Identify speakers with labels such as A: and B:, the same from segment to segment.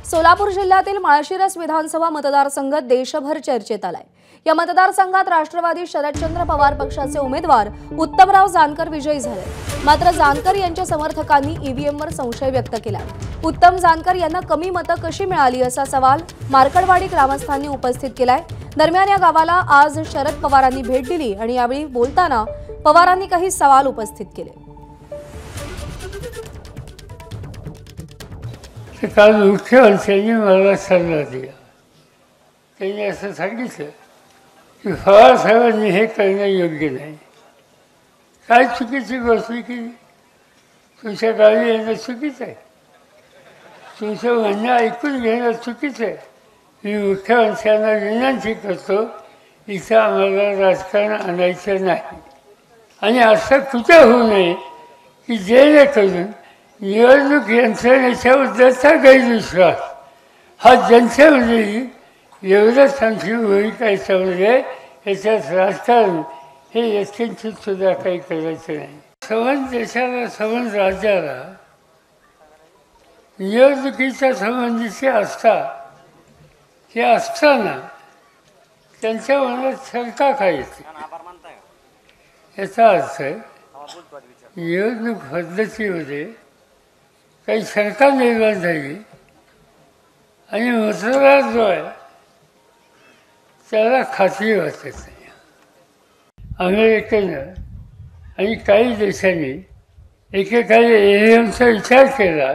A: सोलापूर जिल्ह्यातील माळशिरस विधानसभा मतदारसंघ देशभर चर्चेत आलाय। या मतदारसंघात राष्ट्रवादी शरदचंद्र पवार पक्षाचे उमेदवार उत्तमराव जानकर विजयी झाले। मात्र जानकर यांच्या समर्थकांनी ईव्हीएमवर संशय व्यक्त केला। उत्तम जानकर यांना कमी मतं कशी मिळाली असा सवाल मार्कडवाडी ग्रामस्थांनी उपस्थित केलाय। दरम्यान या गावाला आज शरद पवारांनी भेट दिली आणि यावेळी बोलताना पवारांनी काही सवाल उपस्थित केले।
B: काल मुख्यमंत्र्यांनी मला सल्ला दिला। त्यांनी असं सांगितलं की पवार साहेबांनी हे करणं योग्य नाही। काय चुकीची गोष्ट केली? तुमच्या गावी येणं चुकीचं आहे, तुमचं म्हणणं ऐकून घेणं चुकीचं आहे। मी मुख्यमंत्र्यांना विनंती करतो, इथं आम्हाला राजकारण आणायचं नाही आणि असं कुठं होऊ नये की जेणेकरून निवडणूक यंत्रणेच्याबद्दलचा गैरविश्वास हा जनतेमध्येही एवढंच आमची भूमिका याच्यामध्ये याच्यात राजकारण हे यत्किंचित सुद्धा काही करायचं नाही। संबंध देशाला संबंध राज्याला निवडणुकीच्या संबंधीचे असतात, हे असताना त्यांच्या मनात शंका काय येते? याचा अर्थ निवडणूक पद्धतीमध्ये काही शंका निर्माण झाली आणि मतदार जो आहे त्याला खात्री वाटत नाही। अमेरिकेनं आणि काही देशांनी एकेकाळी ईव्हीएमचा विचार केला,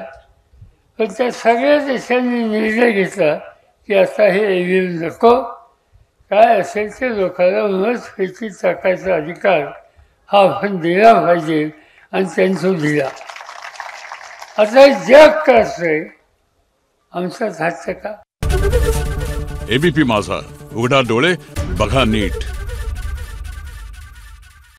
B: पण त्या सगळ्या देशांनी निर्णय घेतला की आता हे ईव्हीएम नको, काय असेल ते लोकांना मतपेटी टाकायचा अधिकार हा आपण दिला पाहिजे आणि त्यांचं दिला। आता जग करतंय, आमचा धाडचं का?
C: एबीपी माझा, उघडा डोळे बघा नीट।